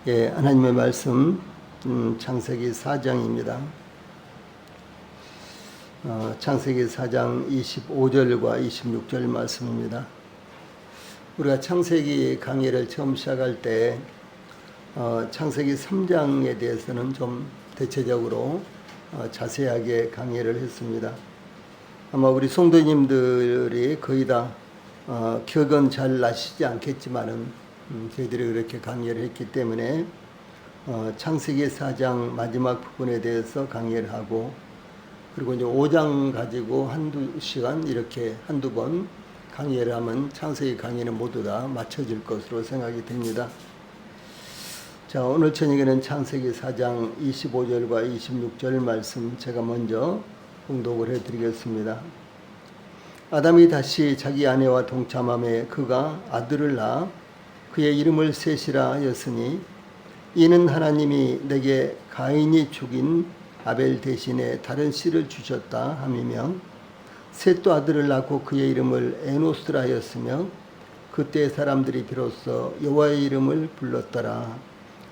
예, 하나님의 말씀 창세기 4장입니다. 창세기 4장 25절과 26절 말씀입니다. 우리가 창세기 강의를 처음 시작할 때 창세기 3장에 대해서는 좀 대체적으로 자세하게 강의를 했습니다. 아마 우리 성도님들이 거의 다 기억은 잘 나시지 않겠지만은 저희들이 그렇게 강의를 했기 때문에 창세기 4장 마지막 부분에 대해서 강의를 하고, 그리고 이제 5장 가지고 한두 시간 이렇게 한두 번 강의를 하면 창세기 강의는 모두 다 맞춰질 것으로 생각이 됩니다. 자, 오늘 저녁에는 창세기 4장 25절과 26절 말씀 제가 먼저 봉독을 해드리겠습니다. 아담이 다시 자기 아내와 동참함에 그가 아들을 낳아 그의 이름을 셋이라 하였으니, 이는 하나님이 내게 가인이 죽인 아벨 대신에 다른 씨를 주셨다 함이며, 셋도 아들을 낳고 그의 이름을 에노스라 하였으며, 그때 사람들이 비로소 여호와의 이름을 불렀더라.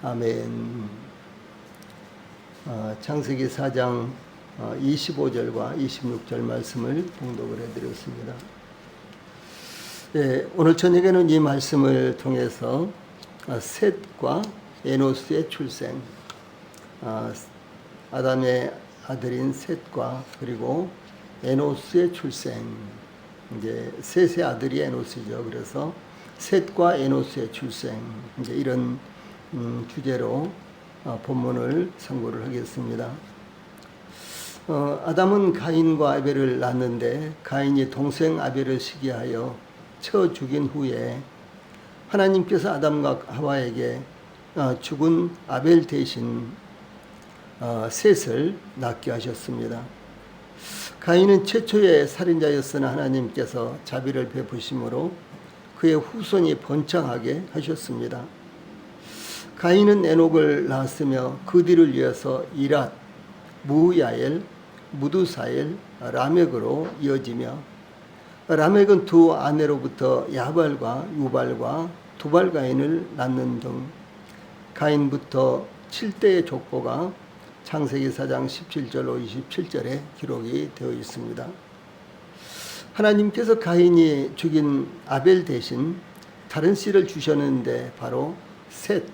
아멘. 창세기 4장 25절과 26절 말씀을 봉독을 해드렸습니다. 예, 오늘 저녁에는 이 말씀을 통해서 셋과 에노스의 출생, 아담의 아들인 셋과 그리고 에노스의 출생, 이제 셋의 아들이 에노스죠. 그래서 셋과 에노스의 출생, 이제 이런 주제로 본문을 선고를 하겠습니다. 아담은 가인과 아벨을 낳았는데, 가인이 동생 아벨을 시기하여 쳐 죽인 후에 하나님께서 아담과 하와에게 죽은 아벨 대신 셋을 낳게 하셨습니다. 가인은 최초의 살인자였으나 하나님께서 자비를 베푸심으로 그의 후손이 번창하게 하셨습니다. 가인은 에녹을 낳았으며 그 뒤를 이어서 이랏, 무야엘, 무두사엘, 라멕으로 이어지며, 라멕은 두 아내로부터 야발과 유발과 두발 가인을 낳는 등 가인부터 7대의 족보가 창세기 4장 17절로 27절에 기록이 되어 있습니다. 하나님께서 가인이 죽인 아벨 대신 다른 씨를 주셨는데 바로 셋,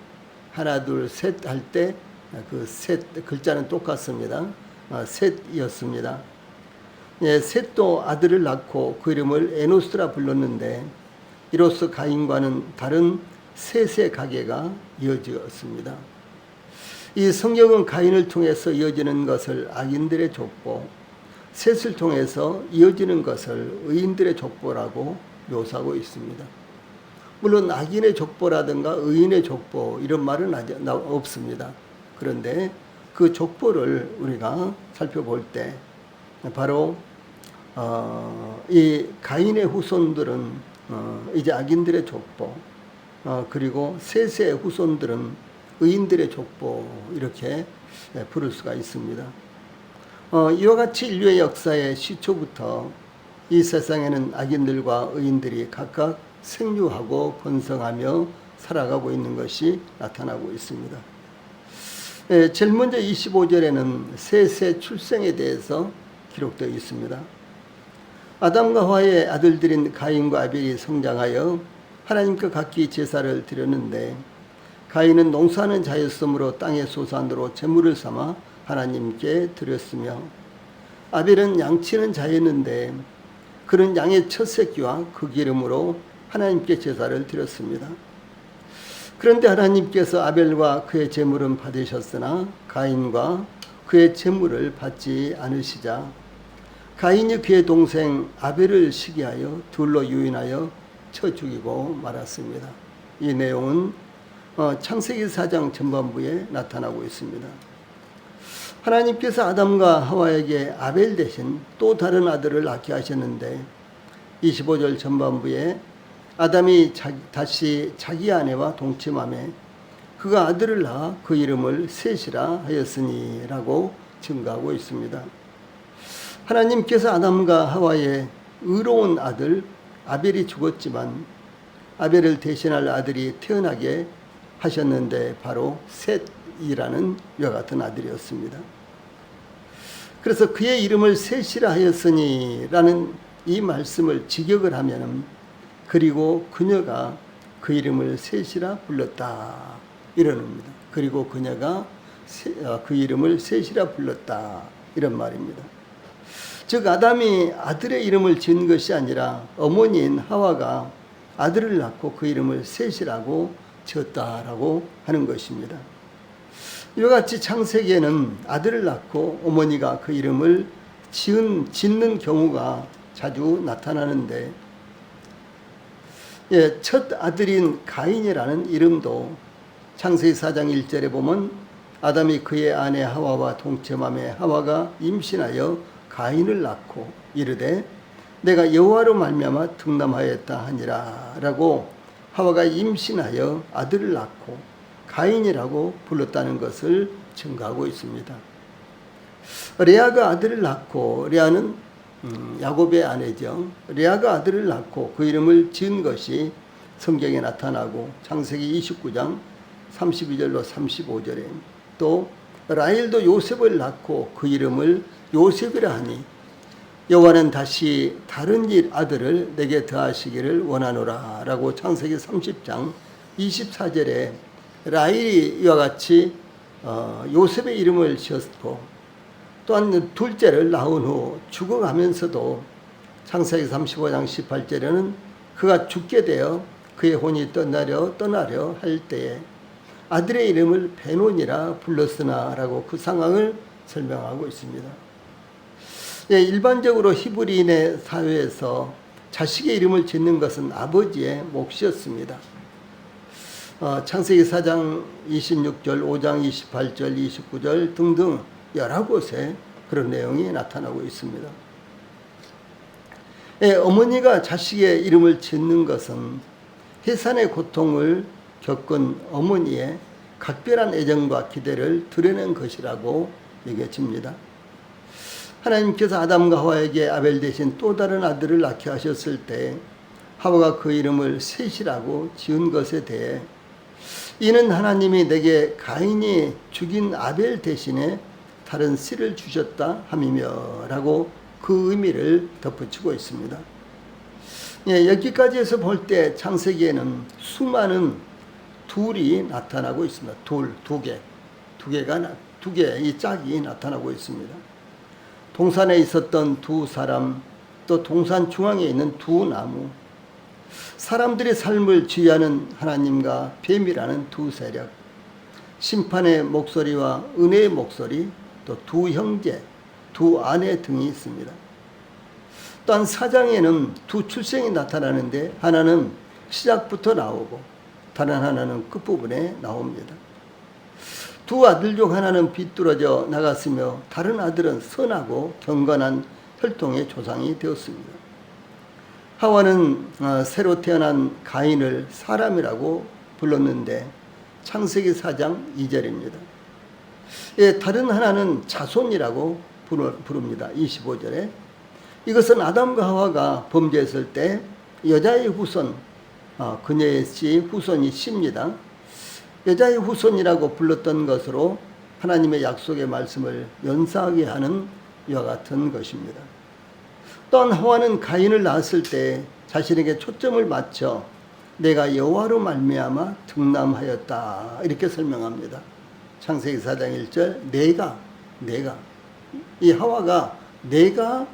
하나 둘 셋 할 때 그 셋 글자는 똑같습니다. 셋이었습니다. 예, 셋도 아들을 낳고 그 이름을 에노스라 불렀는데, 이로써 가인과는 다른 셋의 가계가 이어졌습니다. 이 성경은 가인을 통해서 이어지는 것을 악인들의 족보, 셋을 통해서 이어지는 것을 의인들의 족보라고 묘사하고 있습니다. 물론 악인의 족보라든가 의인의 족보 이런 말은 없습니다. 그런데 그 족보를 우리가 살펴볼 때 바로 이 가인의 후손들은 이제 악인들의 족보, 그리고 셋의 후손들은 의인들의 족보, 이렇게 부를 수가 있습니다. 이와 같이 인류의 역사의 시초부터 이 세상에는 악인들과 의인들이 각각 생육하고 번성하며 살아가고 있는 것이 나타나고 있습니다. 제일 먼저 25절에는 셋의 출생에 대해서 기록되어 있습니다. 아담과 하와의 아들들인 가인과 아벨이 성장하여 하나님께 각기 제사를 드렸는데, 가인은 농사하는 자였으므로 땅의 소산으로 제물을 삼아 하나님께 드렸으며, 아벨은 양치는 자였는데 그는 양의 첫 새끼와 그 기름으로 하나님께 제사를 드렸습니다. 그런데 하나님께서 아벨과 그의 제물은 받으셨으나 가인과 그의 제물을 받지 않으시자 가인이 그의 동생 아벨을 시기하여 둘로 유인하여 쳐 죽이고 말았습니다. 이 내용은 창세기 4장 전반부에 나타나고 있습니다. 하나님께서 아담과 하와에게 아벨 대신 또 다른 아들을 낳게 하셨는데, 25절 전반부에 아담이 다시 자기 아내와 동침함에 그가 아들을 낳아 그 이름을 셋이라 하였으니 라고 증가하고 있습니다. 하나님께서 아담과 하와의 의로운 아들 아벨이 죽었지만 아벨을 대신할 아들이 태어나게 하셨는데 바로 셋이라는 이와 같은 아들이었습니다. 그래서 그의 이름을 셋이라 하였으니 라는 이 말씀을 직역을 하면 그리고 그녀가 그 이름을 셋이라 불렀다 이러는입니다. 그리고 그녀가 그 이름을 셋이라 불렀다 이런 말입니다. 즉 아담이 아들의 이름을 지은 것이 아니라 어머니인 하와가 아들을 낳고 그 이름을 셋이라고 지었다라고 하는 것입니다. 이와 같이 창세기에는 아들을 낳고 어머니가 그 이름을 짓는 경우가 자주 나타나는데 첫 아들인 가인이라는 이름도 창세기 4장 1절에 보면 아담이 그의 아내 하와와 동침함에 하와가 임신하여 가인을 낳고 이르되 내가 여호와로 말미암아 등남하였다 하니라 라고 하와가 임신하여 아들을 낳고 가인이라고 불렀다는 것을 증거하고 있습니다. 레아가 아들을 낳고 레아는 야곱의 아내죠. 레아가 아들을 낳고 그 이름을 지은 것이 성경에 나타나고 창세기 29장 32절로 35절에 또 라헬도 요셉을 낳고 그 이름을 요셉이라 하니 여호와는 다시 다른 아들을 내게 더하시기를 원하노라 라고 창세기 30장 24절에 라헬이 이와 같이 요셉의 이름을 지었고 또한 둘째를 낳은 후 죽어가면서도 창세기 35장 18절에는 그가 죽게 되어 그의 혼이 떠나려 할 때에 아들의 이름을 베논이라 불렀으나 라고 그 상황을 설명하고 있습니다. 일반적으로 히브리인의 사회에서 자식의 이름을 짓는 것은 아버지의 몫이었습니다. 창세기 4장 26절, 5장 28절, 29절 등등 여러 곳에 그런 내용이 나타나고 있습니다. 어머니가 자식의 이름을 짓는 것은 해산의 고통을 겪은 어머니의 각별한 애정과 기대를 드러낸 것이라고 여겨집니다. 하나님께서 아담과 하와에게 아벨 대신 또 다른 아들을 낳게 하셨을 때 하와가 그 이름을 셋이라고 지은 것에 대해 이는 하나님이 내게 가인이 죽인 아벨 대신에 다른 씨를 주셨다 함이며 라고 그 의미를 덧붙이고 있습니다. 여기까지 해서 볼 때 창세기에는 수많은 둘이 나타나고 있습니다. 두 개의 짝이 나타나고 있습니다. 동산에 있었던 두 사람, 또 동산 중앙에 있는 두 나무, 사람들의 삶을 지휘하는 하나님과 뱀이라는 두 세력, 심판의 목소리와 은혜의 목소리, 또 두 형제, 두 아내 등이 있습니다. 또한 4장에는 두 출생이 나타나는데 하나는 시작부터 나오고 다른 하나는 끝부분에 나옵니다. 두 아들 중 하나는 비뚤어져 나갔으며 다른 아들은 선하고 경건한 혈통의 조상이 되었습니다. 하와는 새로 태어난 가인을 사람이라고 불렀는데 창세기 4장 2절입니다. 다른 하나는 자손이라고 부릅니다. 25절에 이것은 아담과 하와가 범죄했을 때 여자의 후손, 그녀의 씨 후손이 씨입니다. 여자의 후손이라고 불렀던 것으로 하나님의 약속의 말씀을 연상하게 하는 이와 같은 것입니다. 또한 하와는 가인을 낳았을 때 자신에게 초점을 맞춰 내가 여호와로 말미암아 등남하였다 이렇게 설명합니다. 창세기 4장 1절 내가 이 하와가 내가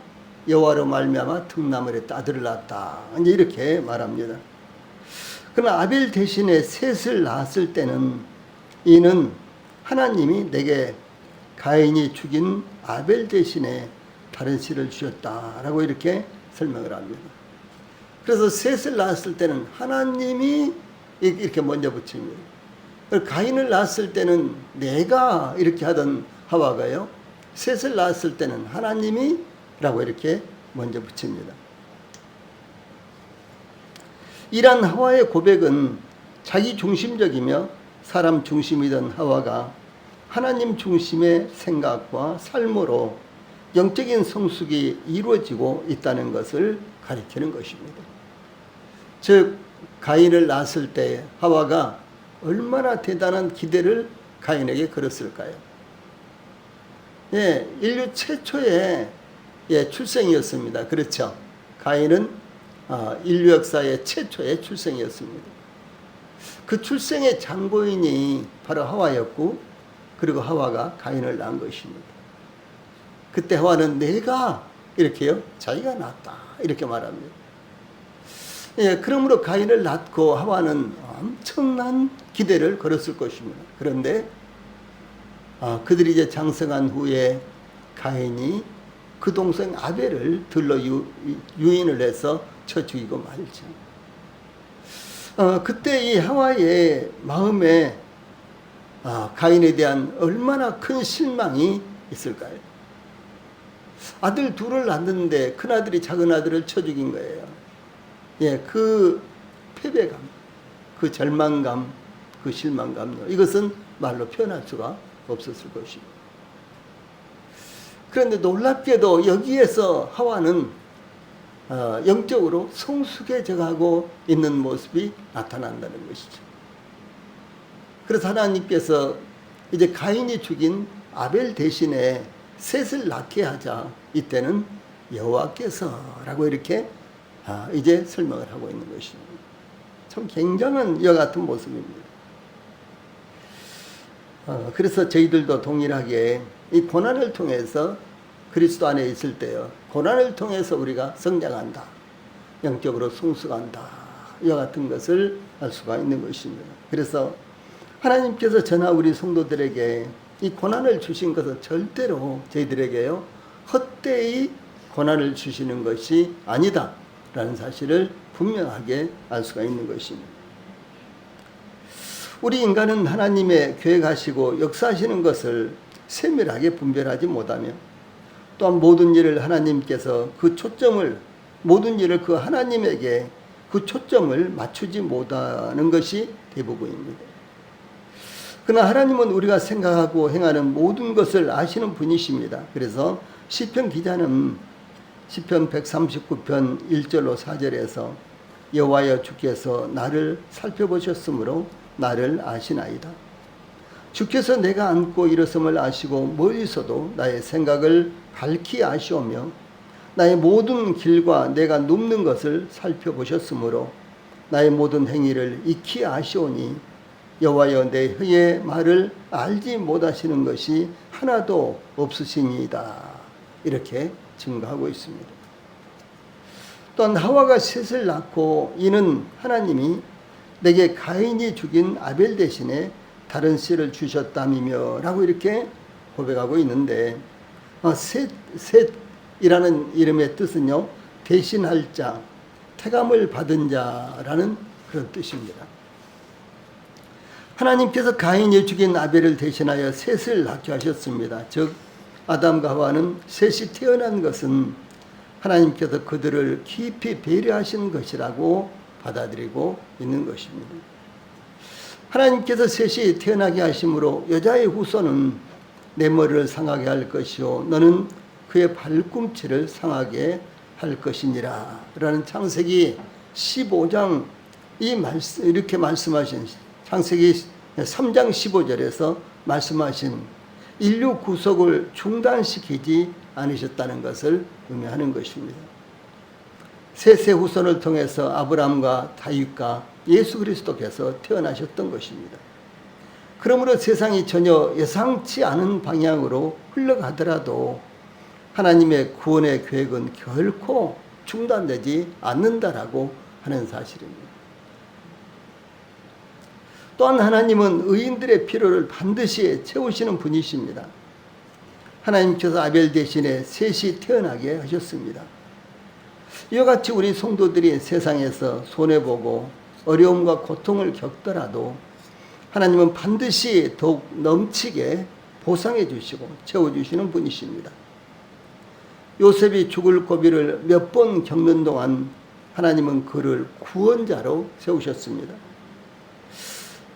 여호와로 말미암아 등남을 했다 아들을 낳았다 이제 이렇게 말합니다. 그러나 아벨 대신에 셋을 낳았을 때는 이는 하나님이 내게 가인이 죽인 아벨 대신에 다른 씨를 주셨다라고 이렇게 설명을 합니다. 그래서 셋을 낳았을 때는 하나님이 이렇게 먼저 붙입니다. 가인을 낳았을 때는 내가 이렇게 하던 하와가요. 셋을 낳았을 때는 하나님이 라고 이렇게 먼저 붙입니다. 이러한 하와의 고백은 자기 중심적이며 사람 중심이던 하와가 하나님 중심의 생각과 삶으로 영적인 성숙이 이루어지고 있다는 것을 가리키는 것입니다. 즉 가인을 낳았을 때 하와가 얼마나 대단한 기대를 가인에게 걸었을까요? 예, 인류 최초의 출생이었습니다. 그렇죠? 가인은 인류 역사의 최초의 출생이었습니다. 그 출생의 장보인이 바로 하와였고, 그리고 하와가 가인을 낳은 것입니다. 그때 하와는 내가 이렇게요, 자기가 낳았다 이렇게 말합니다. 예, 그러므로 가인을 낳고 하와는 엄청난 기대를 걸었을 것입니다. 그런데 그들이 이제 장성한 후에 가인이 그 동생 아벨을 들러 유인을 해서 쳐 죽이고 말죠. 그때 이 하와의 마음에 가인에 대한 얼마나 큰 실망이 있을까요? 아들 둘을 낳는데 큰아들이 작은아들을 쳐 죽인 거예요. 예, 그 패배감, 그 절망감, 그 실망감, 이것은 말로 표현할 수가 없었을 것입니다. 그런데 놀랍게도 여기에서 하와는 영적으로 성숙해져가고 있는 모습이 나타난다는 것이죠. 그래서 하나님께서 이제 가인이 죽인 아벨 대신에 셋을 낳게 하자. 이때는 여호와께서라고 이렇게 이제 설명을 하고 있는 것입니다. 참 굉장한 이와 같은 모습입니다. 그래서 저희들도 동일하게 이 고난을 통해서 그리스도 안에 있을 때요, 고난을 통해서 우리가 성장한다, 영적으로 성숙한다, 이와 같은 것을 알 수가 있는 것입니다. 그래서 하나님께서 저나 우리 성도들에게 이 고난을 주신 것은 절대로 저희들에게요, 헛되이 고난을 주시는 것이 아니다 라는 사실을 분명하게 알 수가 있는 것입니다. 우리 인간은 하나님의 계획하시고 역사하시는 것을 세밀하게 분별하지 못하며, 또한 모든 일을 하나님께서 그 초점을, 모든 일을 그 하나님에게 그 초점을 맞추지 못하는 것이 대부분입니다. 그러나 하나님은 우리가 생각하고 행하는 모든 것을 아시는 분이십니다. 그래서 시편 기자는 시편 139편 1절로 4절에서 여호와여 주께서 나를 살펴보셨으므로 나를 아시나이다. 주께서 내가 앉고 일어섬을 아시고 멀리서도 나의 생각을 밝히 아시오며 나의 모든 길과 내가 눕는 것을 살펴보셨으므로 나의 모든 행위를 익히 아시오니 여호와여 내 혀의 말을 알지 못하시는 것이 하나도 없으시니이다. 이렇게 증거하고 있습니다. 또한 하와가 셋을 낳고 이는 하나님이 내게 가인이 죽인 아벨 대신에 다른 씨를 주셨담이며 라고 이렇게 고백하고 있는데, 셋이라는 이름의 뜻은요, 대신할 자, 태감을 받은 자라는 그런 뜻입니다. 하나님께서 가인이 죽인 아벨을 대신하여 셋을 낳게 하셨습니다. 즉 아담과 하와는 셋이 태어난 것은 하나님께서 그들을 깊이 배려하신 것이라고 받아들이고 있는 것입니다. 하나님께서 셋이 태어나게 하심으로 여자의 후손은 내 머리를 상하게 할 것이요 너는 그의 발꿈치를 상하게 할 것이니라 라는 창세기 15장 이렇게 말씀하신 창세기 3장 15절에서 말씀하신 인류 구속을 중단시키지 않으셨다는 것을 의미하는 것입니다. 셋의 후손을 통해서 아브라함과 다윗과 예수 그리스도께서 태어나셨던 것입니다. 그러므로 세상이 전혀 예상치 않은 방향으로 흘러가더라도 하나님의 구원의 계획은 결코 중단되지 않는다라고 하는 사실입니다. 또한 하나님은 의인들의 필요를 반드시 채우시는 분이십니다. 하나님께서 아벨 대신에 셋이 태어나게 하셨습니다. 이와 같이 우리 성도들이 세상에서 손해보고 어려움과 고통을 겪더라도 하나님은 반드시 더욱 넘치게 보상해 주시고 채워주시는 분이십니다. 요셉이 죽을 고비를 몇 번 겪는 동안 하나님은 그를 구원자로 세우셨습니다.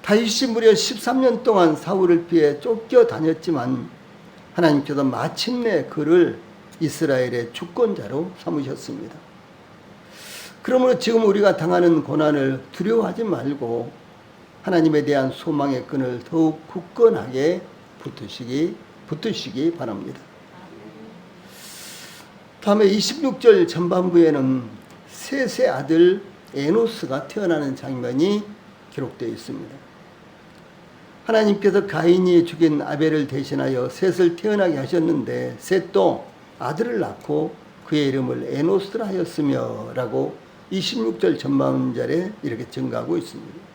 다윗이 무려 13년 동안 사울을 피해 쫓겨다녔지만 하나님께서 마침내 그를 이스라엘의 주권자로 삼으셨습니다. 그러므로 지금 우리가 당하는 고난을 두려워하지 말고 하나님에 대한 소망의 끈을 더욱 굳건하게 붙으시기 바랍니다. 다음에 26절 전반부에는 셋의 아들 에노스가 태어나는 장면이 기록되어 있습니다. 하나님께서 가인이 죽인 아벨을 대신하여 셋을 태어나게 하셨는데 셋도 아들을 낳고 그의 이름을 에노스라 하였으며 라고 26절 전반절에 이렇게 증가하고 있습니다.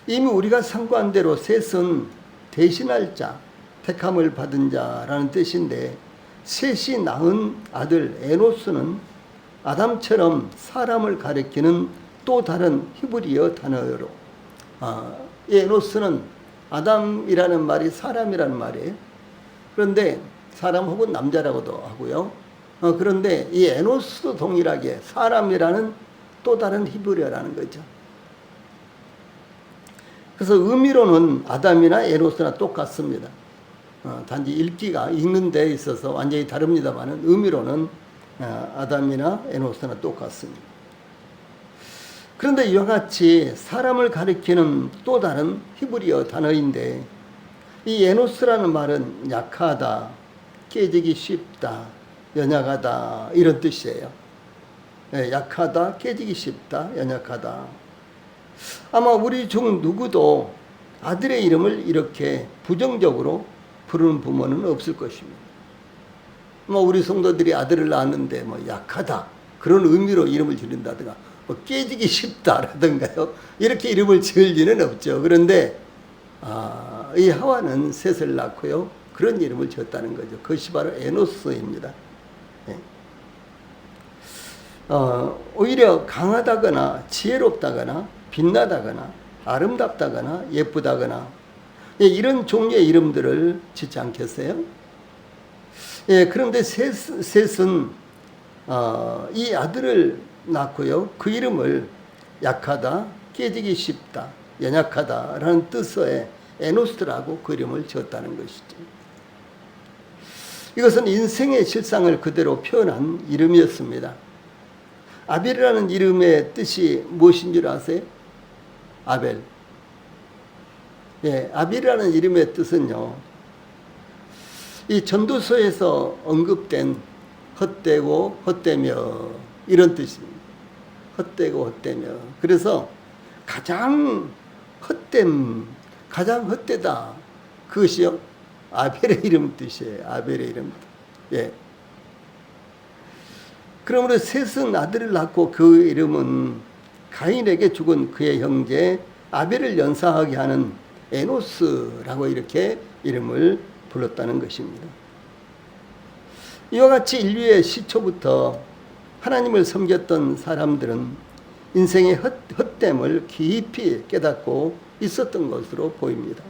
이미 우리가 상고한 대로 셋은 대신할 자, 택함을 받은 자라는 뜻인데 셋이 낳은 아들 에노스는 아담처럼 사람을 가리키는 또 다른 히브리어 단어로 에노스는 아담이라는 말이 사람이라는 말이에요. 그런데 사람 혹은 남자라고도 하고요. 그런데 이 에노스도 동일하게 사람이라는 또 다른 히브리어라는 거죠. 그래서 의미로는 아담이나 에노스나 똑같습니다. 단지 읽는 데 있어서 완전히 다릅니다만 의미로는 아담이나 에노스나 똑같습니다. 그런데 이와 같이 사람을 가리키는 또 다른 히브리어 단어인데 이 에노스라는 말은 약하다, 깨지기 쉽다, 연약하다 이런 뜻이에요. 약하다, 깨지기 쉽다, 연약하다. 아마 우리 중 누구도 아들의 이름을 이렇게 부정적으로 부르는 부모는 없을 것입니다. 우리 성도들이 아들을 낳았는데 약하다 그런 의미로 이름을 지른다든가 깨지기 쉽다라든가요 이렇게 이름을 지을 리는 없죠. 그런데 이 하와는 셋을 낳고요 그런 이름을 지었다는 거죠. 그것이 바로 에노스입니다. 오히려 강하다거나 지혜롭다거나 빛나다거나 아름답다거나 예쁘다거나 이런 종류의 이름들을 짓지 않겠어요? 그런데 셋은 이 아들을 낳고요 그 이름을 약하다, 깨지기 쉽다, 연약하다라는 뜻의 에노스라고 그 이름을 지었다는 것이죠. 이것은 인생의 실상을 그대로 표현한 이름이었습니다. 아벨이라는 이름의 뜻이 무엇인 줄 아세요? 아벨. 아벨이라는 이름의 뜻은요, 이 전도서에서 언급된 헛되고 헛되며 이런 뜻입니다. 헛되고 헛되며. 그래서 가장 헛되다. 그것이요, 아벨의 이름 뜻이에요. 아벨의 이름 뜻. 그러므로 셋은 아들을 낳고 그 이름은 가인에게 죽은 그의 형제 아벨을 연상하게 하는 에노스라고 이렇게 이름을 불렀다는 것입니다. 이와 같이 인류의 시초부터 하나님을 섬겼던 사람들은 인생의 헛됨을 깊이 깨닫고 있었던 것으로 보입니다.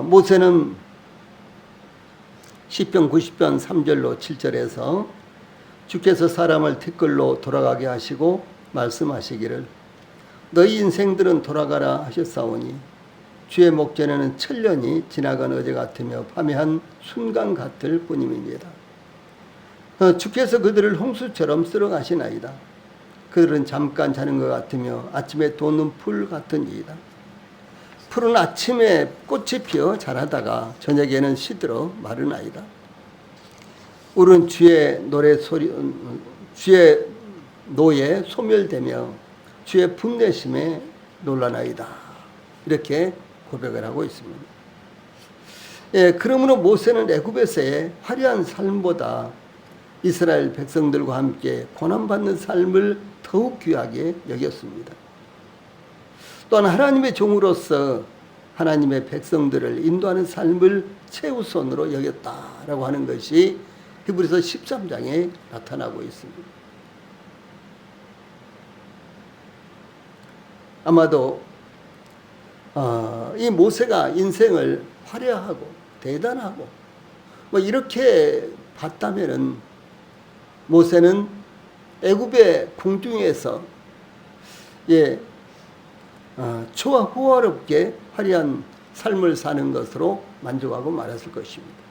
모세는 시편 90편 3절로 7절에서 주께서 사람을 티끌로 돌아가게 하시고 말씀하시기를 너희 인생들은 돌아가라 하셨사오니 주의 목전에는 천년이 지나간 어제 같으며 밤의 한 순간 같을 뿐임이니이다. 주께서 그들을 홍수처럼 쓸어가시나이다. 그들은 잠깐 자는 것 같으며 아침에 돋는 풀 같으니이다. 풀은 아침에 꽃이 피어 자라다가 저녁에는 시들어 마르나이다. 우리는 주의 노에 소멸되며 주의 분내심에 놀라나이다. 이렇게 고백을 하고 있습니다. 그러므로 모세는 애굽에서의 화려한 삶보다 이스라엘 백성들과 함께 고난받는 삶을 더욱 귀하게 여겼습니다. 또한 하나님의 종으로서 하나님의 백성들을 인도하는 삶을 최우선으로 여겼다라고 하는 것이 히브리서 13장에 나타나고 있습니다. 아마도 이 모세가 인생을 화려하고 대단하고 이렇게 봤다면은 모세는 애굽의 궁중에서 초와 호화롭게 화려한 삶을 사는 것으로 만족하고 말았을 것입니다.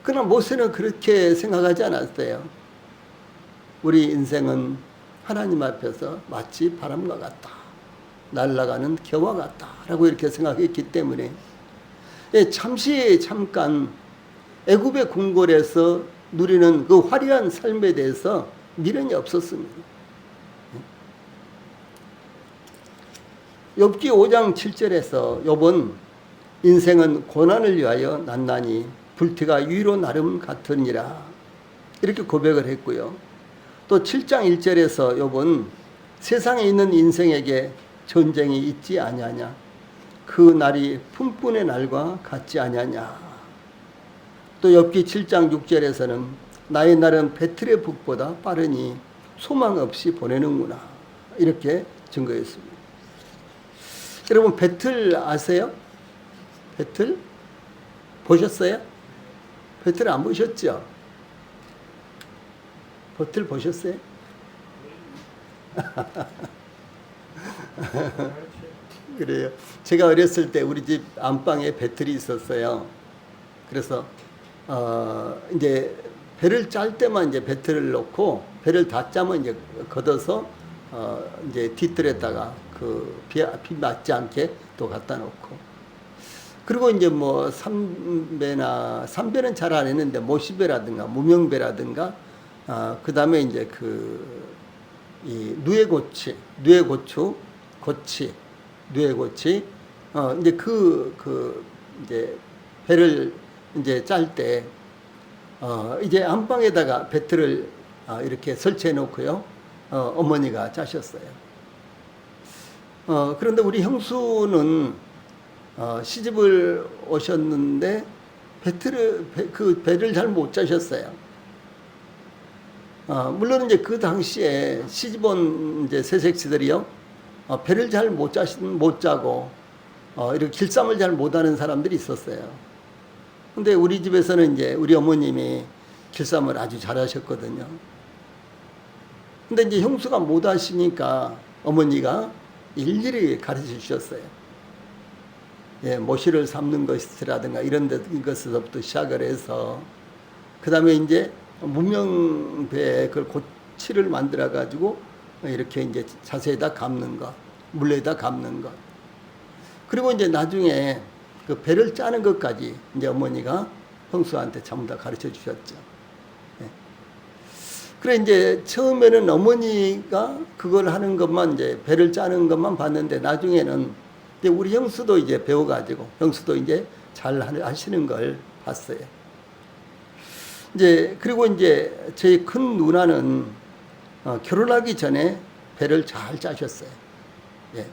그러나 모세는 그렇게 생각하지 않았어요. 우리 인생은 하나님 앞에서 마치 바람과 같다, 날아가는 겨와 같다 라고 이렇게 생각했기 때문에 잠시 잠깐 애굽의 궁궐에서 누리는 그 화려한 삶에 대해서 미련이 없었습니다. 욥기 5장 7절에서 욥은 인생은 고난을 위하여 났나니 불티가 위로 나름 같으니라 이렇게 고백을 했고요. 또 7장 1절에서 욥은 세상에 있는 인생에게 전쟁이 있지 아니하냐, 그 날이 품꾼의 날과 같지 아니하냐. 또 욥기 7장 6절에서는 나의 날은 배틀의 북보다 빠르니 소망 없이 보내는구나 이렇게 증거했습니다. 여러분 배틀 아세요? 배틀 보셨어요? 배틀 안 보셨죠? 배틀 보셨어요? 그래요. 제가 어렸을 때 우리 집 안방에 배틀이 있었어요. 그래서 이제 배를 짤 때만 이제 배틀을 놓고 배를 다 짜면 이제 걷어서 이제 뒤뜰에다가 비 맞지 않게 또 갖다 놓고, 그리고 이제 뭐 삼배는 잘 안 했는데 모시배라든가 무명배라든가 그 다음에 이제 이 누에고치 이제 이제 배를 이제 짤 때 이제 안방에다가 배틀을 이렇게 설치해 놓고요. 어머니가 짜셨어요. 그런데 우리 형수는 시집을 오셨는데 그 배를 잘 못 짜셨어요. 물론 이제 그 당시에 시집 온 이제 새색시들이요, 배를 잘 못 짜고 이렇게 길쌈을 잘 못하는 사람들이 있었어요. 근데 우리 집에서는 이제 우리 어머님이 길쌈을 아주 잘하셨거든요. 근데 이제 형수가 못 하시니까 어머니가 일일이 가르쳐 주셨어요. 예, 모시를 삶는 것이라든가 이런 것에서부터 시작을 해서, 그 다음에 이제 무명배에 그걸 고치를 만들어 가지고 이렇게 이제 자세에다 감는 것, 물레에다 감는 것, 그리고 이제 나중에 그 배를 짜는 것까지 이제 어머니가 형수한테 전부 다 가르쳐 주셨죠. 예. 그래 이제 처음에는 어머니가 그걸 하는 것만, 이제 배를 짜는 것만 봤는데 나중에는 이제 우리 형수도 이제 배워가지고 형수도 이제 잘 하시는 걸 봤어요. 이제 그리고 이제 저희 큰 누나는 결혼하기 전에 배를 잘 짜셨어요. 예,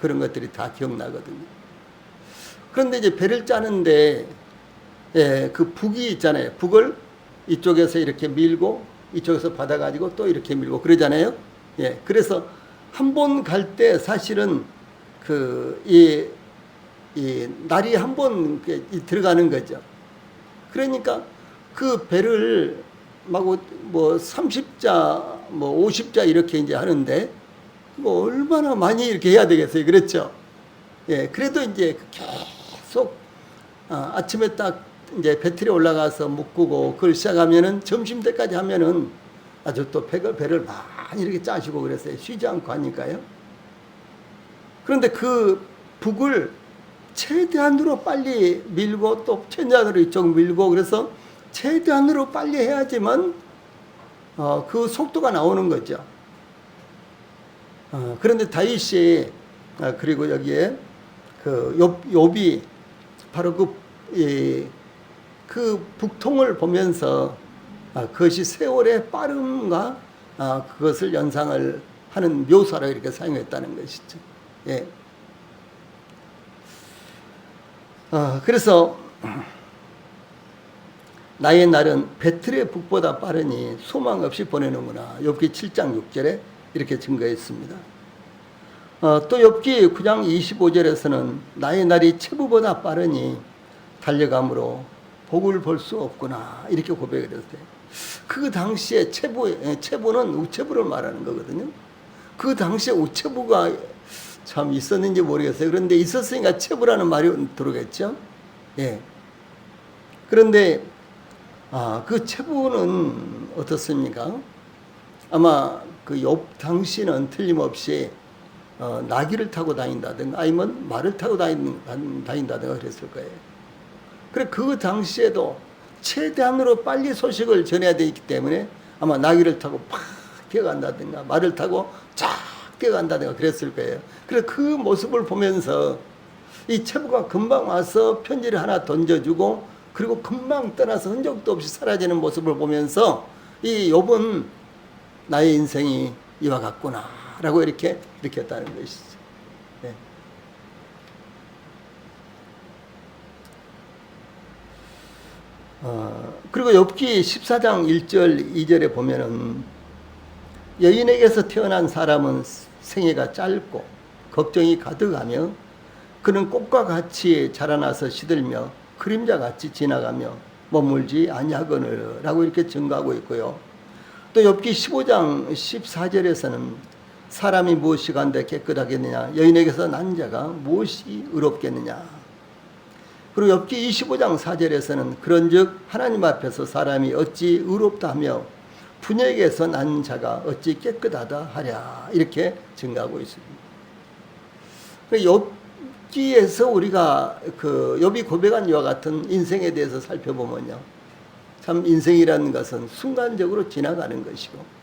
그런 것들이 다 기억나거든요. 그런데 이제 배를 짜는데 그 북이 있잖아요. 북을 이쪽에서 이렇게 밀고 이쪽에서 받아가지고 또 이렇게 밀고 그러잖아요. 예, 그래서 한 번 갈 때 사실은 이 날이 한 번 들어가는 거죠. 그러니까 그 배를 뭐 30자, 뭐 50자 이렇게 이제 하는데 뭐 얼마나 많이 이렇게 해야 되겠어요. 그렇죠? 예, 그래도 이제 계속 아침에 딱 이제 배틀에 올라가서 묶고 그걸 시작하면은 점심 때까지 하면은 아주 또 배를 많이 이렇게 짜시고 그랬어요. 쉬지 않고 하니까요. 그런데 그 북을 최대한으로 빨리 밀고 또 최대한으로 이쪽 밀고, 그래서 최대한으로 빨리 해야지만 그 속도가 나오는 거죠. 그런데 다윗이 그리고 여기에 욥이 바로 그 북통을 보면서 그것이 세월의 빠름과 그것을 연상을 하는 묘사로 이렇게 사용했다는 것이죠. 예. 그래서 나의 날은 배틀의 북보다 빠르니 소망 없이 보내는구나. 욥기 7장 6절에 이렇게 증거했습니다. 또 욥기 9장 25절에서는 나의 날이 체부보다 빠르니 달려감으로 복을 볼 수 없구나. 이렇게 고백을 했어요. 그 당시에 체부는 우체부를 말하는 거거든요. 그 당시에 우체부가 참 있었는지 모르겠어요. 그런데 있었으니까 체부라는 말이 들어오겠죠. 예. 그런데 그 체부는 어떻습니까? 아마 그 욥 당시는 틀림없이 나귀를 타고 다닌다든가 아니면 말을 타고 다닌다든가 그랬을 거예요. 그래 그 당시에도 최대한으로 빨리 소식을 전해야 되기 때문에 아마 나귀를 타고 팍 뛰어간다든가 말을 타고 쫙 뛰어간다든가 그랬을 거예요. 그래 그 모습을 보면서 이 체부가 금방 와서 편지를 하나 던져주고 그리고 금방 떠나서 흔적도 없이 사라지는 모습을 보면서 이 욥은 나의 인생이 이와 같구나 라고 이렇게 느꼈다는 것이죠. 네. 그리고 욥기 14장 1절 2절에 보면은 여인에게서 태어난 사람은 생애가 짧고 걱정이 가득하며 그는 꽃과 같이 자라나서 시들며 그림자같이 지나가며 머물지 아니하거늘 라고 이렇게 증거하고 있고요. 또 욥기 15장 14절에서는 사람이 무엇이 간데 깨끗하겠느냐 여인에게서 난 자가 무엇이 의롭겠느냐. 그리고 욥기 25장 4절에서는 그런즉 하나님 앞에서 사람이 어찌 의롭다 하며 부녀에게서 난 자가 어찌 깨끗하다 하랴 이렇게 증가하고 있습니다. 욥기에서 우리가 그 욥이 고백한 이와 같은 인생에 대해서 살펴보면요, 참 인생이라는 것은 순간적으로 지나가는 것이고,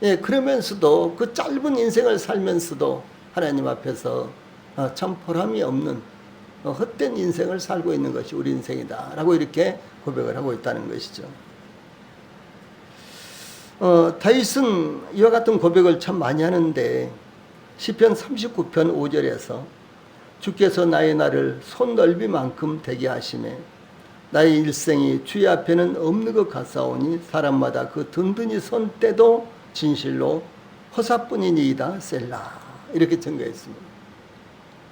예, 그러면서도 그 짧은 인생을 살면서도 하나님 앞에서 참 보람이 없는 헛된 인생을 살고 있는 것이 우리 인생이다라고 이렇게 고백을 하고 있다는 것이죠. 다윗은 이와 같은 고백을 참 많이 하는데 시편 39편 5절에서 주께서 나의 날을 손넓이만큼 되게 하시매 나의 일생이 주의 앞에는 없는 것 같사오니 사람마다 그 든든히 선 때도 진실로 허사뿐이니이다 셀라 이렇게 증거했습니다.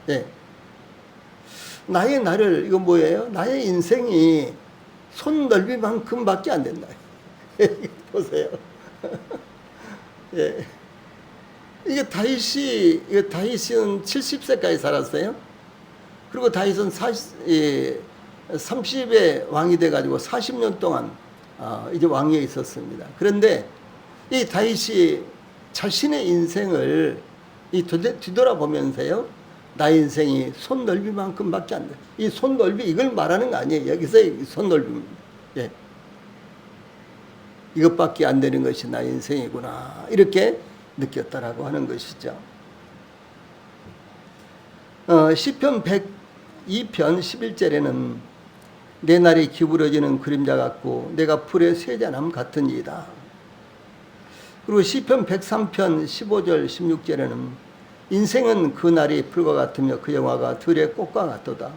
네. 나의 날을 이거 뭐예요? 나의 인생이 손넓이만큼밖에 안 된다. 보세요. 예. 이게 다윗은 70세까지 살았어요. 그리고 다윗은 30에 왕이 돼가지고 40년 동안 이제 왕위에 있었습니다. 그런데 이 다윗이 자신의 인생을 뒤돌아보면서요, 나의 인생이 손넓이만큼밖에 안 돼. 이 손넓이 이걸 말하는 거 아니에요. 여기서 손넓이입니다. 예. 이것밖에 안 되는 것이 나의 인생이구나 이렇게 느꼈다라고 하는 것이죠. 시편 102편 11절에는 내 날이 기울어지는 그림자 같고 내가 풀의 쇠잔함 같으니이다. 그리고 시편 103편 15절 16절에는 인생은 그 날이 풀과 같으며 그 영화가 들의 꽃과 같도다.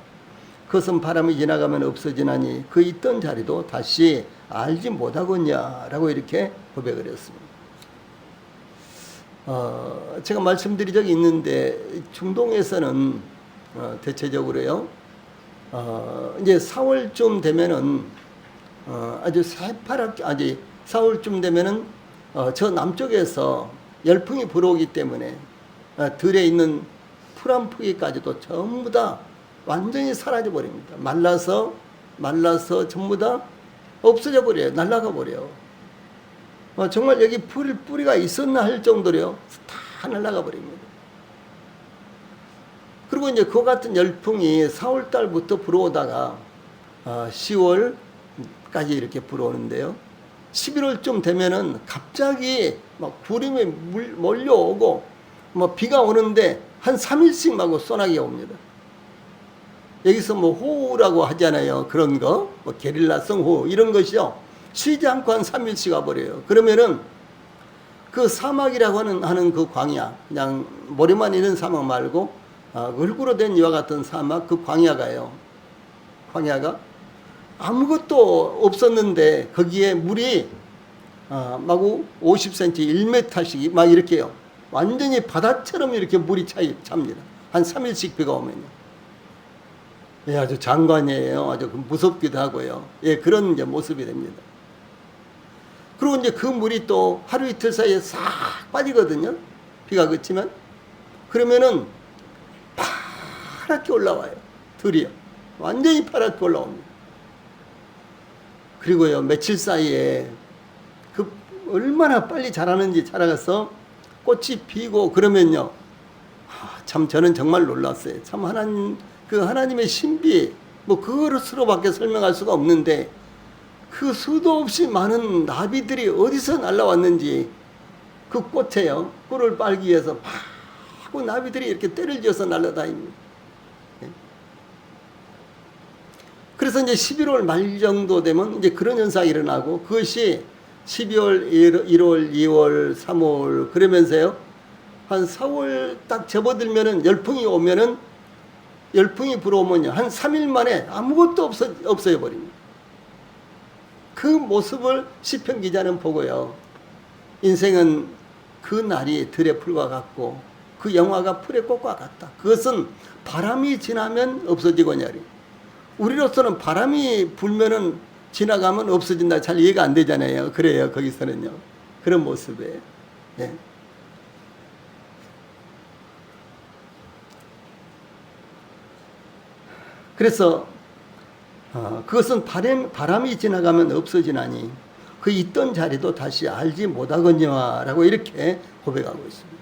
그것은 바람이 지나가면 없어지나니 그 있던 자리도 다시 알지 못하겠냐라고 이렇게 고백을 했습니다. 제가 말씀드린 적이 있는데 중동에서는 대체적으로요, 이제 4월쯤 되면은 아주 새파랗게 아주 4월쯤 되면은 저 남쪽에서 열풍이 불어오기 때문에 들에 있는 풀 한 포기까지도 전부 다 완전히 사라져 버립니다. 말라서 전부 다 없어져 버려요. 날아가 버려요. 정말 여기 뿌리가 있었나 할 정도로요, 다 날아가 버립니다. 그리고 이제 그 같은 열풍이 4월 달부터 불어오다가 10월까지 이렇게 불어오는데요. 11월쯤 되면은 갑자기 막 구름이 몰려오고 뭐 비가 오는데 한 3일씩 막 소나기가 옵니다. 여기서 뭐 호우라고 하잖아요. 그런 거, 뭐 게릴라성 호우 이런 것이요, 쉬지 않고 한 3일씩 와버려요. 그러면은 그 사막이라고 하는 그 광야, 그냥 모래만 있는 사막 말고 얼굴로 된 이와 같은 사막, 그 광야가 아무것도 없었는데 거기에 물이 마구 50cm, 1m씩 막 이렇게요, 완전히 바다처럼 이렇게 물이 찹니다. 한 3일씩 비가 오면요. 예, 아주 장관이에요. 아주 무섭기도 하고요. 예, 그런 이제 모습이 됩니다. 그리고 이제 그 물이 또 하루 이틀 사이에 싹 빠지거든요. 비가 그치면. 그러면은 파랗게 올라와요. 들이요. 완전히 파랗게 올라옵니다. 그리고요, 며칠 사이에 그 얼마나 빨리 자라는지 자라가서 꽃이 피고 그러면요, 참 저는 정말 놀랐어요. 참 하나님의 신비, 뭐 그것으로밖에 설명할 수가 없는데, 그 수도 없이 많은 나비들이 어디서 날라왔는지 그 꽃에요, 꿀을 빨기 위해서 막 나비들이 이렇게 때를 지어서 날아다닙니다. 그래서 이제 11월 말 정도 되면 이제 그런 현상이 일어나고, 그것이 12월, 1월, 2월, 3월 그러면서요, 한 4월 딱 접어들면은 열풍이 불어오면요, 한 3일 만에 아무것도 없어져 버립니다. 그 모습을 시편 기자는 보고요, 인생은 그 날이 들의 풀과 같고 그 영화가 풀의 꽃과 같다. 그것은 바람이 지나면 없어지거냐리. 우리로서는 바람이 불면은 지나가면 없어진다. 잘 이해가 안 되잖아요. 그래요, 거기서는요. 그런 모습이에요. 예. 그래서 그것은 바람이 지나가면 없어지나니 그 있던 자리도 다시 알지 못하거니와라고 이렇게 고백하고 있습니다.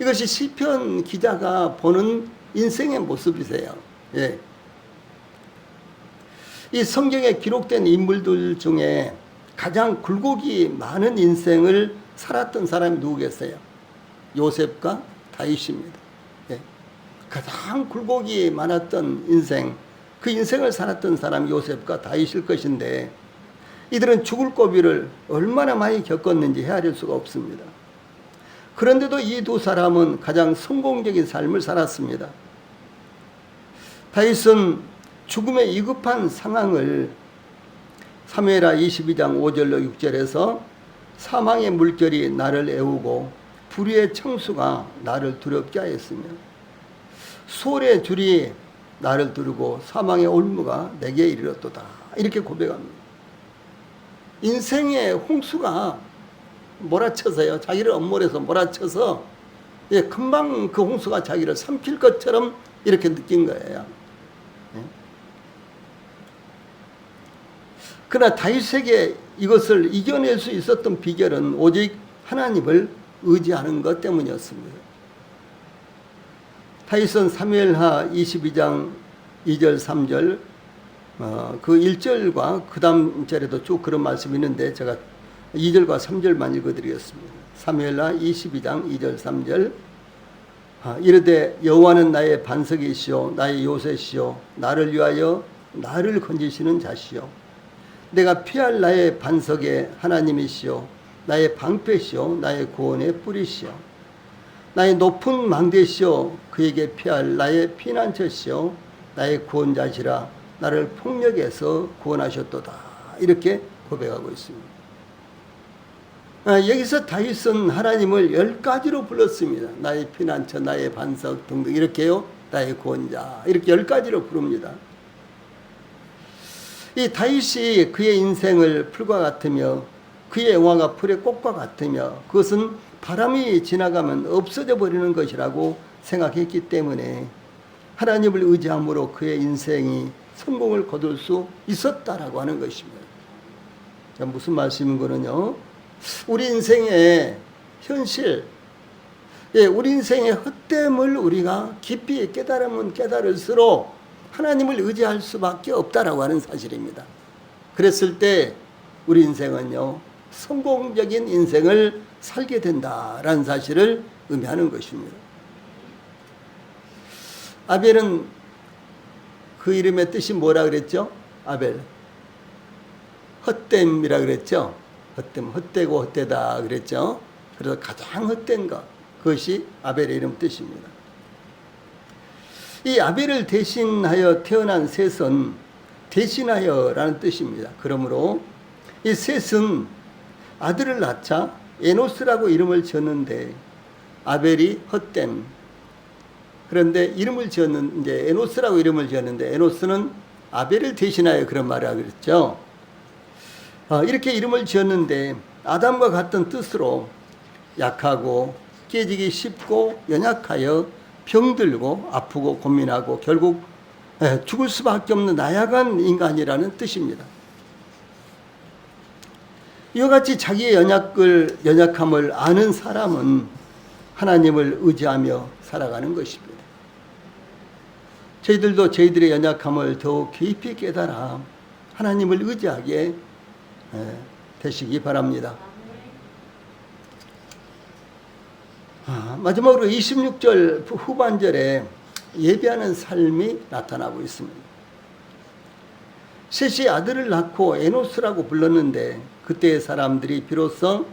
이것이 시편 기자가 보는 인생의 모습이세요. 예. 이 성경에 기록된 인물들 중에 가장 굴곡이 많은 인생을 살았던 사람이 누구겠어요? 요셉과 다윗입니다. 예. 가장 굴곡이 많았던 인생, 그 인생을 살았던 사람이 요셉과 다윗일 것인데, 이들은 죽을 고비를 얼마나 많이 겪었는지 헤아릴 수가 없습니다. 그런데도 이 두 사람은 가장 성공적인 삶을 살았습니다. 다윗은 죽음의 위급한 상황을 사무엘하 22장 5절로 6절에서 사망의 물결이 나를 애우고 불의의 청수가 나를 두렵게 하였으며 수월의 줄이 나를 두르고 사망의 올무가 내게 이르렀도다. 이렇게 고백합니다. 인생의 홍수가 몰아쳐서요, 자기를 엄몰해서 몰아쳐서 금방 그 홍수가 자기를 삼킬 것처럼 이렇게 느낀 거예요. 그러나 다윗에게 이것을 이겨낼 수 있었던 비결은 오직 하나님을 의지하는 것 때문이었습니다. 다윗은 사무엘하 22장 2절 3절 그 1절과 그 다음 절에도 쭉 그런 말씀이 있는데 제가 2절과 3절만 읽어드리겠습니다. 사무엘하 22장 2절 3절 이르되 여호와는 나의 반석이시오 나의 요새시오 나를 위하여 나를 건지시는 자시오 내가 피할 나의 반석의 하나님이시오 나의 방패시오 나의 구원의 뿌리시오 나의 높은 망대시오 그에게 피할 나의 피난처시오 나의 구원자시라 나를 폭력에서 구원하셨도다. 이렇게 고백하고 있습니다. 여기서 다윗은 하나님을 10가지로 불렀습니다. 나의 피난처 나의 반석 등등 이렇게요, 나의 구원자 이렇게 10가지로 부릅니다. 이 다윗이 그의 인생을 풀과 같으며 그의 영화가 풀의 꽃과 같으며 그것은 바람이 지나가면 없어져 버리는 것이라고 생각했기 때문에 하나님을 의지함으로 그의 인생이 성공을 거둘 수 있었다라고 하는 것입니다. 무슨 말씀인 거는요, 우리 인생의 현실, 우리 인생의 헛됨을 우리가 깊이 깨달으면 깨달을수록 하나님을 의지할 수밖에 없다라고 하는 사실입니다. 그랬을 때 우리 인생은요, 성공적인 인생을 살게 된다라는 사실을 의미하는 것입니다. 아벨은 그 이름의 뜻이 뭐라 그랬죠? 아벨. 헛됨이라 그랬죠? 헛됨, 헛되고 헛되다 그랬죠? 그래서 가장 헛된 것, 그것이 아벨의 이름 뜻입니다. 이 아벨을 대신하여 태어난 셋은 대신하여라는 뜻입니다. 그러므로 이 셋은 아들을 낳자 에노스라고 이름을 지었는데 아벨이 헛됨. 그런데 이름을 지었는 이제 에노스라고 이름을 지었는데 에노스는 아벨을 대신하여 그런 말을 하고 그랬죠. 이렇게 이름을 지었는데 아담과 같은 뜻으로 약하고 깨지기 쉽고 연약하여 병들고 아프고 고민하고 결국 죽을 수밖에 없는 나약한 인간이라는 뜻입니다. 이와 같이 자기의 연약함을 아는 사람은 하나님을 의지하며 살아가는 것입니다. 저희들도 저희들의 연약함을 더욱 깊이 깨달아 하나님을 의지하게 되시기 바랍니다. 마지막으로 26절 후반절에 예배하는 삶이 나타나고 있습니다. 셋이 아들을 낳고 에노스라고 불렀는데 그때의 사람들이 비로소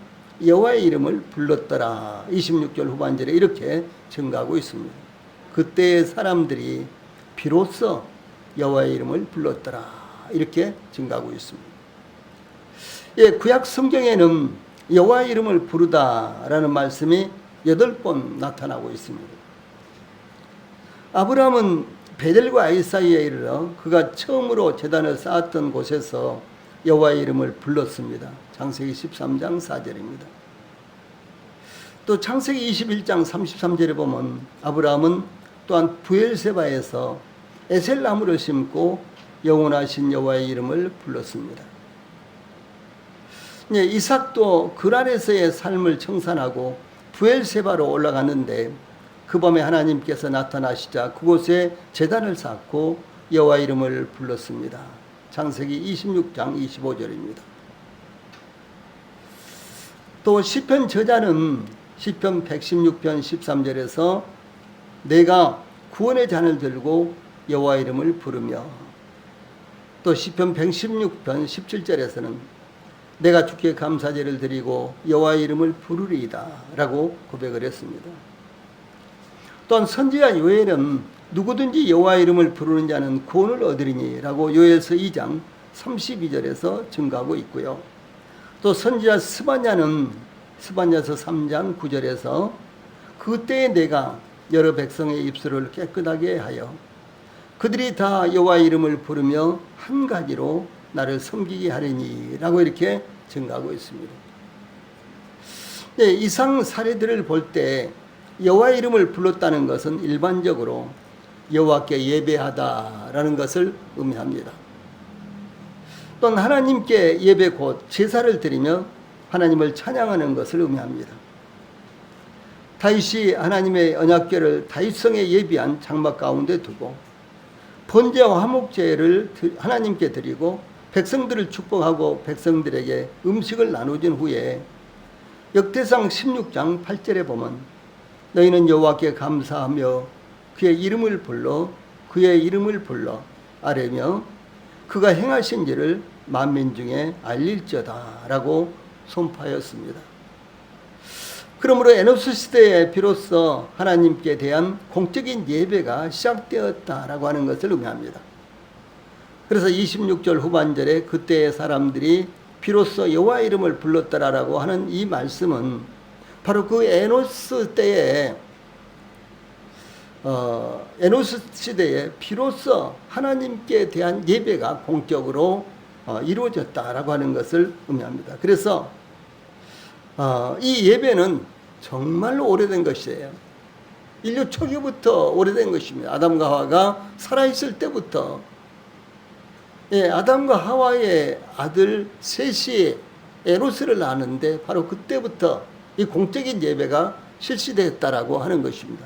여호와의 이름을 불렀더라. 26절 후반절에 이렇게 증가하고 있습니다. 그때의 사람들이 비로소 여호와의 이름을 불렀더라. 이렇게 증가하고 있습니다. 예, 구약 성경에는 여호와의 이름을 부르다라는 말씀이 8번 나타나고 있습니다. 아브라함은 베델과 아이 사이에 이르러 그가 처음으로 제단을 쌓았던 곳에서 여호와의 이름을 불렀습니다. 창세기 13장 4절입니다. 또 창세기 21장 33절에 보면 아브라함은 또한 부엘세바에서 에셀나무를 심고 영원하신 여호와의 이름을 불렀습니다. 네, 이삭도 그랄에서의 삶을 청산하고 부엘세바로 올라갔는데 그 밤에 하나님께서 나타나시자 그곳에 제단을 쌓고 여호와 이름을 불렀습니다. 창세기 26장 25절입니다. 또 시편 저자는 시편 116편 13절에서 내가 구원의 잔을 들고 여호와 이름을 부르며, 또 시편 116편 17절에서는 내가 주께 감사제를 드리고 여호와의 이름을 부르리이다 라고 고백을 했습니다. 또한 선지자 요엘은 누구든지 여호와의 이름을 부르는 자는 구원을 얻으리니 라고 요엘서 2장 32절에서 증가하고 있고요. 또 선지자 스바냐는 스바냐서 3장 9절에서 그때에 내가 여러 백성의 입술을 깨끗하게 하여 그들이 다 여호와의 이름을 부르며 한 가지로 나를 섬기게 하리니 라고 이렇게 증가하고 있습니다. 네, 이상 사례들을 볼 때 여호와의 이름을 불렀다는 것은 일반적으로 여호와께 예배하다라는 것을 의미합니다. 또는 하나님께 예배 곧 제사를 드리며 하나님을 찬양하는 것을 의미합니다. 다윗이 하나님의 언약궤를 다윗성에 예비한 장막 가운데 두고 번제와 화목제를 하나님께 드리고 백성들을 축복하고 백성들에게 음식을 나눠준 후에 역대상 16장 8절에 보면 너희는 여호와께 감사하며 그의 이름을 불러 아뢰며 그가 행하신 일을 만민 중에 알릴지어다 라고 선포하였습니다. 그러므로 에노스 시대에 비로소 하나님께 대한 공적인 예배가 시작되었다라고 하는 것을 의미합니다. 그래서 26절 후반절에 그때의 사람들이 비로소 여호와의 이름을 불렀더라라고 하는 이 말씀은 바로 그 에노스 때에 에노스 시대에 비로소 하나님께 대한 예배가 공적으로 이루어졌다라고 하는 것을 의미합니다. 그래서 이 예배는 정말로 오래된 것이에요. 인류 초기부터 오래된 것입니다. 아담과 하와가 살아있을 때부터, 예, 아담과 하와의 아들 셋이 에노스를 낳았는데 바로 그때부터 이 공적인 예배가 실시됐다라고 하는 것입니다.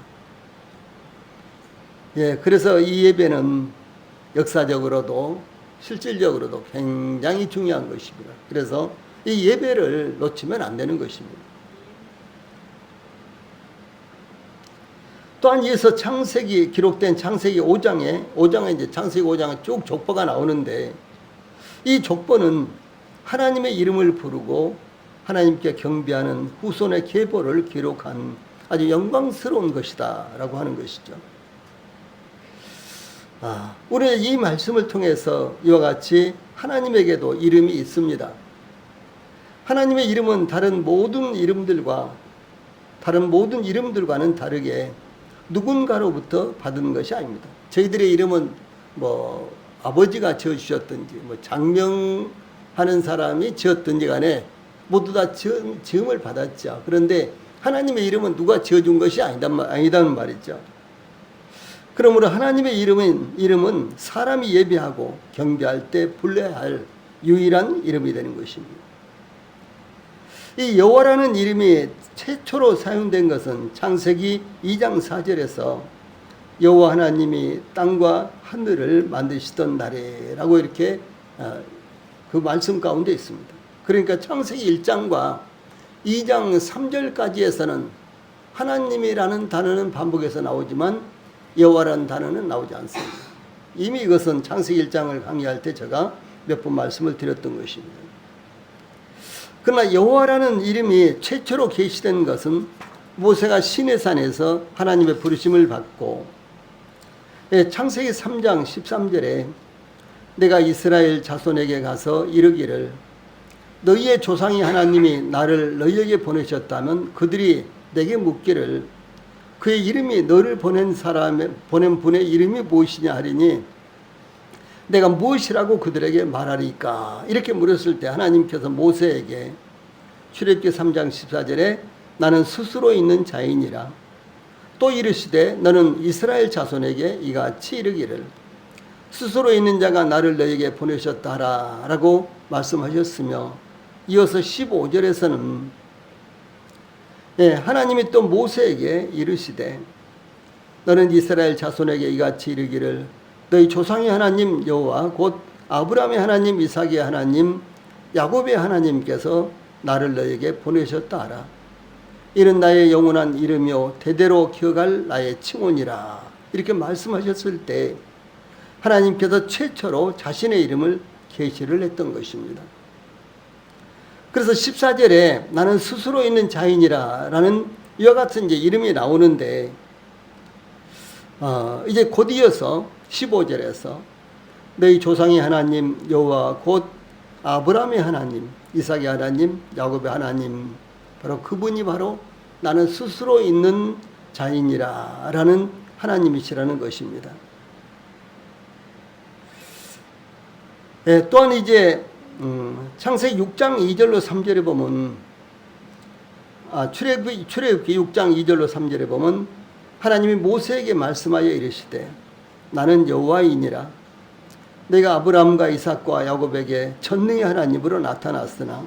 예, 그래서 이 예배는 역사적으로도 실질적으로도 굉장히 중요한 것입니다. 그래서 이 예배를 놓치면 안 되는 것입니다. 또한 이어서 기록된 창세기 5장에 이제 창세기 5장에 쭉 족보가 나오는데 이 족보는 하나님의 이름을 부르고 하나님께 경배하는 후손의 계보를 기록한 아주 영광스러운 것이다 라고 하는 것이죠. 우리는 이 말씀을 통해서 이와 같이 하나님에게도 이름이 있습니다. 하나님의 이름은 다른 모든 이름들과는 다르게 누군가로부터 받은 것이 아닙니다. 저희들의 이름은 뭐 아버지가 지어주셨든지 뭐 장명하는 사람이 지었든지 간에 모두 다 지음을 받았죠. 그런데 하나님의 이름은 누가 지어준 것이 아니다는 말이죠. 그러므로 하나님의 이름은 사람이 예배하고 경배할 때 불러야 할 유일한 이름이 되는 것입니다. 이 여호와라는 이름이 최초로 사용된 것은 창세기 2장 4절에서 여호와 하나님이 땅과 하늘을 만드시던 날이라고 이렇게 그 말씀 가운데 있습니다. 그러니까 창세기 1장과 2장 3절까지에서는 하나님이라는 단어는 반복해서 나오지만 여호와라는 단어는 나오지 않습니다. 이미 이것은 창세기 1장을 강의할 때 제가 몇 번 말씀을 드렸던 것입니다. 그러나 여호와라는 이름이 최초로 계시된 것은 모세가 시내산에서 하나님의 부르심을 받고 창세기 3장 13절에 내가 이스라엘 자손에게 가서 이르기를 너희의 조상이 하나님이 나를 너희에게 보내셨다면 그들이 내게 묻기를 그의 이름이 너를 보낸 분의 이름이 무엇이냐 하리니 내가 무엇이라고 그들에게 말하리까 이렇게 물었을 때 하나님께서 모세에게 출애굽기 3장 14절에 나는 스스로 있는 자이니라 또 이르시되 너는 이스라엘 자손에게 이같이 이르기를 스스로 있는 자가 나를 너에게 보내셨다 하라 라고 말씀하셨으며 이어서 15절에서는 하나님이 또 모세에게 이르시되 너는 이스라엘 자손에게 이같이 이르기를 너희 조상의 하나님 여호와 곧 아브라함의 하나님 이삭의 하나님 야곱의 하나님께서 나를 너에게 보내셨다 하라. 이는 나의 영원한 이름이요 대대로 기억할 나의 칭혼이라. 이렇게 말씀하셨을 때 하나님께서 최초로 자신의 이름을 계시를 했던 것입니다. 그래서 14절에 나는 스스로 있는 자인이라 라는 이와 같은 이제 이름이 나오는데 이제 곧 이어서 15절에서 너희 조상의 하나님 여호와 곧 아브라함의 하나님 이삭의 하나님 야곱의 하나님 바로 그분이 바로 나는 스스로 있는 자인이라 라는 하나님이시라는 것입니다. 또한 이제 창세기 6장 2절로 3절에 보면 출애굽기 6장 2절로 3절에 보면 하나님이 모세에게 말씀하여 이르시되 나는 여호와이니라 내가 아브라함과 이삭과 야곱에게 전능의 하나님으로 나타났으나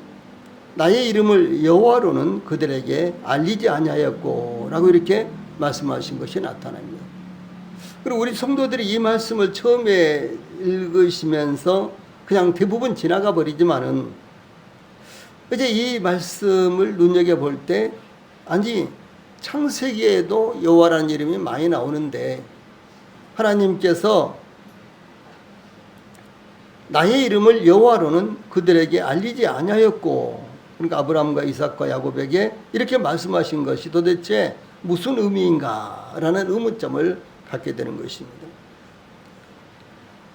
나의 이름을 여호와로는 그들에게 알리지 아니하였고 라고 이렇게 말씀하신 것이 나타납니다. 그리고 우리 성도들이 이 말씀을 처음에 읽으시면서 그냥 대부분 지나가 버리지만은 이제 이 말씀을 눈여겨볼 때 아니 창세기에도 여호와라는 이름이 많이 나오는데 하나님께서 나의 이름을 여호와로는 그들에게 알리지 아니하였고 그러니까 아브라함과 이삭과 야곱에게 이렇게 말씀하신 것이 도대체 무슨 의미인가라는 의문점을 갖게 되는 것입니다.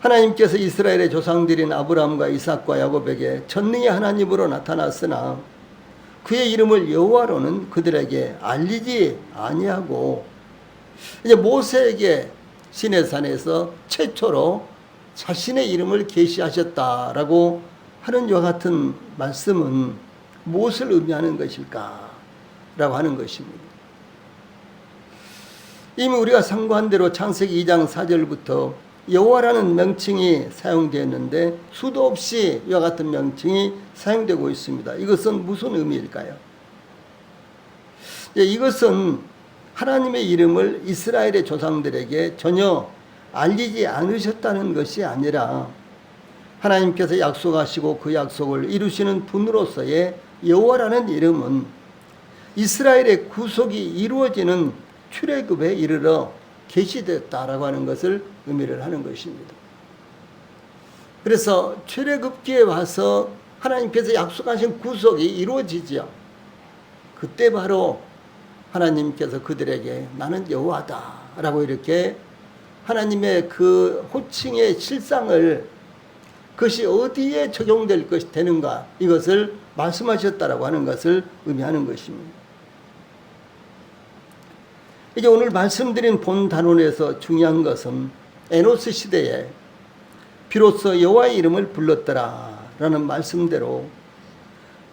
하나님께서 이스라엘의 조상들인 아브라함과 이삭과 야곱에게 전능의 하나님으로 나타났으나 그의 이름을 여호와로는 그들에게 알리지 아니하고 이제 모세에게 시내산에서 최초로 자신의 이름을 계시하셨다라고 하는 이와 같은 말씀은 무엇을 의미하는 것일까라고 하는 것입니다. 이미 우리가 상고한 대로 창세기 2장 4절부터 여호와라는 명칭이 사용되었는데 수도 없이 이와 같은 명칭이 사용되고 있습니다. 이것은 무슨 의미일까요? 이것은 하나님의 이름을 이스라엘의 조상들에게 전혀 알리지 않으셨다는 것이 아니라 하나님께서 약속하시고 그 약속을 이루시는 분으로서의 여호와라는 이름은 이스라엘의 구속이 이루어지는 출애굽에 이르러 계시됐다라고 하는 것을 의미를 하는 것입니다. 그래서 출애굽기에 와서 하나님께서 약속하신 구속이 이루어지죠. 그때 바로 하나님께서 그들에게 나는 여호와다라고 이렇게 하나님의 그 호칭의 실상을 그것이 어디에 적용될 것이 되는가 이것을 말씀하셨다라고 하는 것을 의미하는 것입니다. 이제 오늘 말씀드린 본 단원에서 중요한 것은 에노스 시대에 비로소 여호와의 이름을 불렀더라라는 말씀대로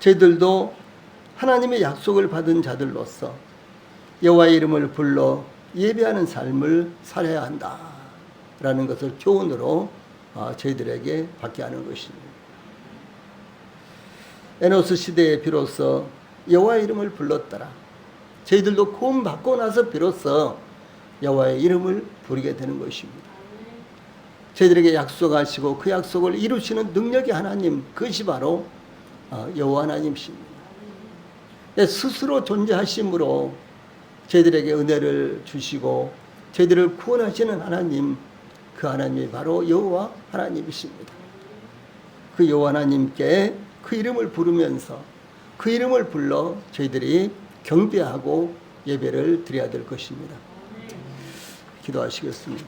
저희들도 하나님의 약속을 받은 자들로서 여호와의 이름을 불러 예배하는 삶을 살아야 한다라는 것을 교훈으로 저희들에게 받게 하는 것입니다. 에노스 시대에 비로소 여호와의 이름을 불렀더라. 저희들도 구원 받고 나서 비로소 여호와의 이름을 부르게 되는 것입니다. 저희들에게 약속하시고 그 약속을 이루시는 능력의 하나님, 그것이 바로 여호와 하나님이십니다. 스스로 존재하심으로 저희들에게 은혜를 주시고 저희들을 구원하시는 하나님, 그 하나님이 바로 여호와 하나님이십니다. 그 여호와 하나님께 그 이름을 부르면서 그 이름을 불러 저희들이 경배하고 예배를 드려야 될 것입니다. 기도하시겠습니다.